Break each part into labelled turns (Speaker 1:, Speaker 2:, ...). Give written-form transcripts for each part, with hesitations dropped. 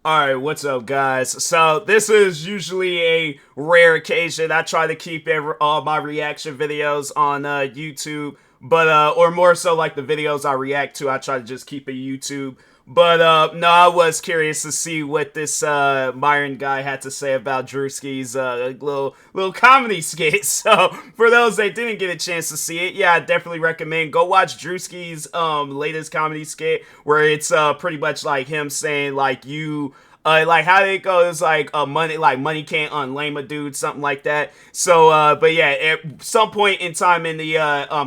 Speaker 1: All right, what's up, guys? So this is usually a rare occasion. I try to keep all my reaction videos on YouTube, but or more so like the videos I react to. I try to just keep it YouTube. But no, I was curious to see what this Myron guy had to say about Drewski's little comedy skit. So for those that didn't get a chance to see it, yeah, I definitely recommend go watch Drewski's latest comedy skit where it's pretty much like him saying like you. Like how it goes, like money can't unlame a dude, something like that. So, but yeah, at some point in time in the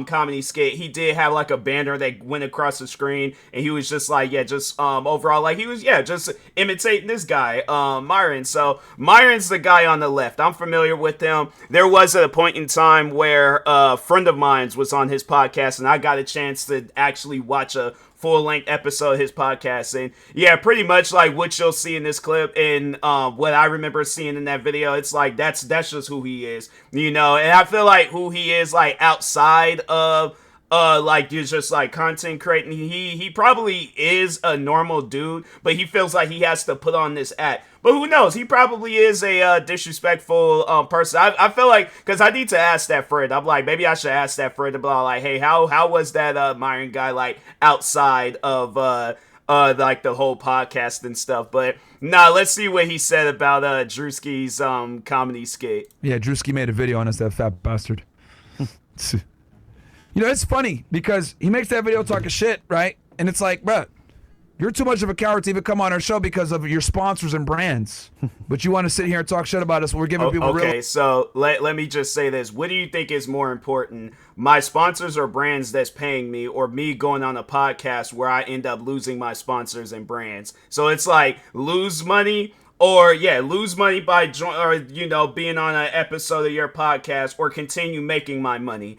Speaker 1: comedy skit, he did have like a banner that went across the screen, and he was just like, yeah, just overall, like he was, yeah, just imitating this guy, Myron. So Myron's the guy on the left. I'm familiar with him. There was a point in time where a friend of mine was on his podcast, and I got a chance to actually watch a full-length episode of his podcast, and yeah, pretty much like what you'll see in this clip and what I remember seeing in that video, it's like that's just who he is, you know. And I feel like who he is like outside of like you're just like content creating, he probably is a normal dude, but he feels like he has to put on this act. But who knows? He probably is a disrespectful person. I feel like, because I need to ask that friend. I'm like, maybe I should ask that friend about like, hey, how was that Myron guy like outside of like the whole podcast and stuff? But nah, let's see what he said about Drewski's comedy skit.
Speaker 2: Yeah, Drewski made a video on us, that fat bastard. You know, it's funny because he makes that video talking shit, right? And it's like, bruh, you're too much of a coward to even come on our show because of your sponsors and brands. But you want to sit here and talk shit about us when we're giving people real...
Speaker 1: Okay, so let me just say this. What do you think is more important? My sponsors or brands that's paying me, or me going on a podcast where I end up losing my sponsors and brands? So it's like lose money... Or, yeah, lose money by, being on an episode of your podcast, or continue making my money.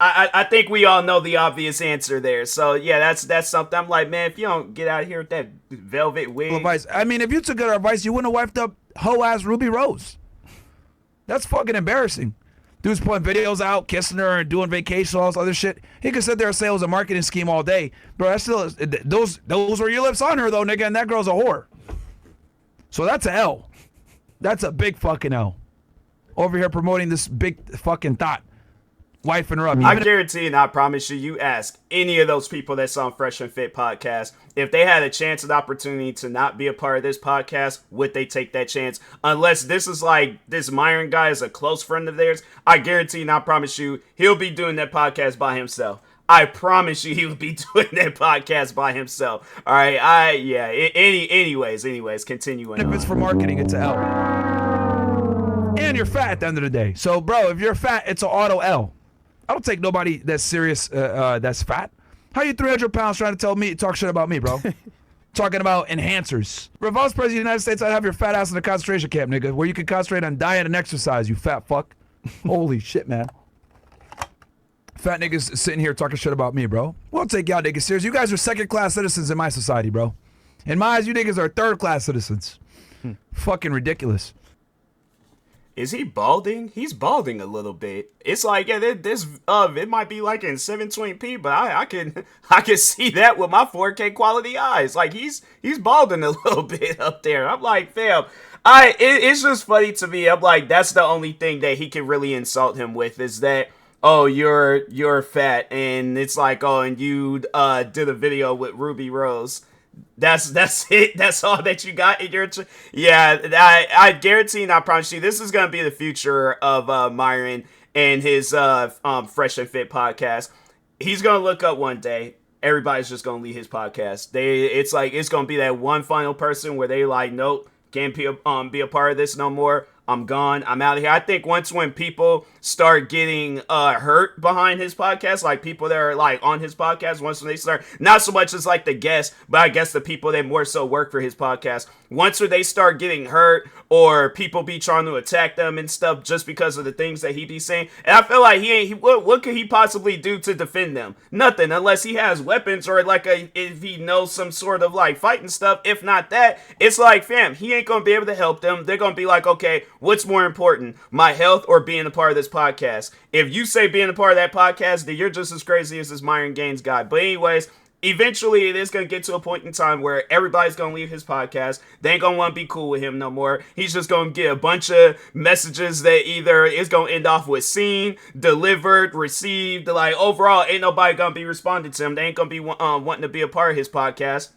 Speaker 1: I think we all know the obvious answer there. So, yeah, that's something. I'm like, man, if you don't get out of here with that velvet wig.
Speaker 2: Advice. I mean, if you took our advice, you wouldn't have wifed up hoe-ass Ruby Rose. That's fucking embarrassing. Dude's putting videos out, kissing her, and doing vacation, all this other shit. He could sit there and say it was a marketing scheme all day. Bro, that's still, those were your lips on her, though, nigga, and that girl's a whore. So that's a L. That's a big fucking L. Over here promoting this big fucking thought. Wifing her up.
Speaker 1: I guarantee and I promise you, you ask any of those people that's on Fresh and Fit podcast, if they had a chance and opportunity to not be a part of this podcast, would they take that chance? Unless this is like, this Myron guy is a close friend of theirs, I guarantee and I promise you, he'll be doing that podcast by himself. I promise you he would be doing that podcast by himself. All right, anyways, continuing
Speaker 2: If it's for marketing, it's an L. And you're fat at the end of the day. So, bro, if you're fat, it's an auto L. I don't take nobody that's serious that's fat. How you 300 pounds trying to talk shit about me, bro? Talking about enhancers. If I was president of the United States, I'd have your fat ass in a concentration camp, nigga, where you can concentrate on diet and exercise, you fat fuck. Holy shit, man. Fat niggas sitting here talking shit about me, bro. We'll take y'all niggas serious. You guys are second-class citizens in my society, bro. In my eyes, you niggas are third-class citizens. Fucking ridiculous.
Speaker 1: Is he balding? He's balding a little bit. It's like, yeah, this it might be like in 720p, but I can see that with my 4K quality eyes. Like he's balding a little bit up there. I'm like, fam, it's just funny to me. I'm like, that's the only thing that he can really insult him with is that, oh, you're fat, and it's like, oh, and you did a video with Ruby Rose. That's it. That's all that you got in your. Yeah, I guarantee and I promise you, this is gonna be the future of Myron and his Fresh and Fit podcast. He's gonna look up one day. Everybody's just gonna leave his podcast. It's like it's gonna be that one final person where they like, nope, can't be a part of this no more. I'm gone. I'm out of here. I think when people start getting hurt behind his podcast, like people that are like on his podcast, when they start, not so much as like the guests, but I guess the people that more so work for his podcast, once they start getting hurt or people be trying to attack them and stuff just because of the things that he be saying, and I feel like what could he possibly do to defend them? Nothing, unless he has weapons or like if he knows some sort of like fighting stuff. If not that, it's like, fam, he ain't gonna be able to help them. They're gonna be like, okay, what's more important, my health or being a part of this podcast? If you say being a part of that podcast, then you're just as crazy as this Myron Gaines guy. But anyways, eventually it is going to get to a point in time where everybody's going to leave his podcast. They ain't going to want to be cool with him no more. He's just going to get a bunch of messages that either is going to end off with seen, delivered, received. Like, overall, ain't nobody going to be responding to him. They ain't going to be wanting to be a part of his podcast.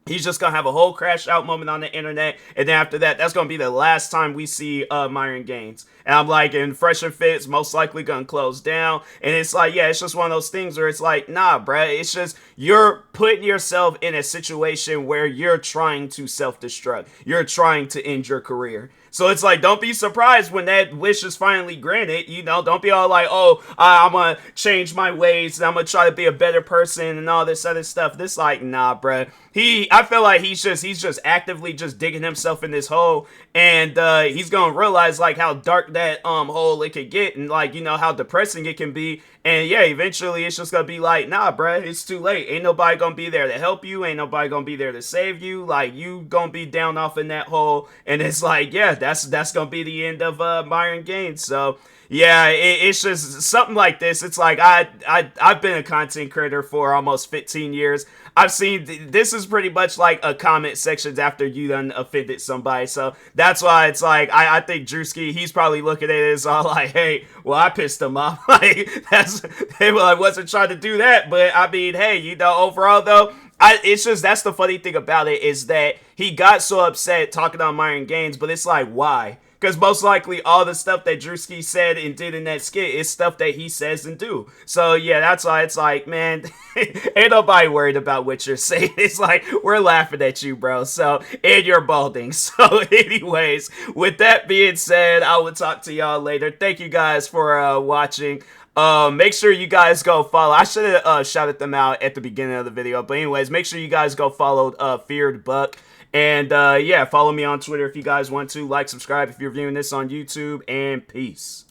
Speaker 1: He's just going to have a whole crash out moment on the internet. And then after that, that's going to be the last time we see Myron Gaines. And I'm like, and Fresh and Fit's most likely going to close down. And it's like, yeah, it's just one of those things where it's like, nah, bruh. It's just, you're putting yourself in a situation where you're trying to self-destruct. You're trying to end your career. So it's like, don't be surprised when that wish is finally granted. You know, don't be all like, oh, I'm going to change my ways and I'm going to try to be a better person and all this other stuff. This like, nah, bruh. I feel like he's just actively just digging himself in this hole, and he's gonna realize like how dark that hole it could get, and like, you know, how depressing it can be. And yeah, eventually it's just gonna be like, nah, bruh, it's too late. Ain't nobody gonna be there to help you. Ain't nobody gonna be there to save you. Like, you gonna be down off in that hole, and it's like, yeah, that's gonna be the end of Myron Gaines. So yeah, it's just something like this. It's like, I've been a content creator for almost 15 years. I've seen, this is pretty much like a comment sections after you done offended somebody. So that's why it's like, I think Drewski, he's probably looking at it as all like, hey, well, I pissed him off. Like, I wasn't trying to do that. But I mean, hey, you know, overall though, it's just, that's the funny thing about it, is that he got so upset talking on Myron Gaines, but it's like, why? Because most likely all the stuff that Drewski said and did in that skit is stuff that he says and do. So yeah, that's why it's like, man, ain't nobody worried about what you're saying. It's like, we're laughing at you, bro. So, and you're balding. So anyways, with that being said, I will talk to y'all later. Thank you guys for watching. Make sure you guys go follow. I should have shouted them out at the beginning of the video. But anyways, make sure you guys go follow Feared Buck. And yeah, follow me on Twitter if you guys want to. Like, subscribe if you're viewing this on YouTube. And peace.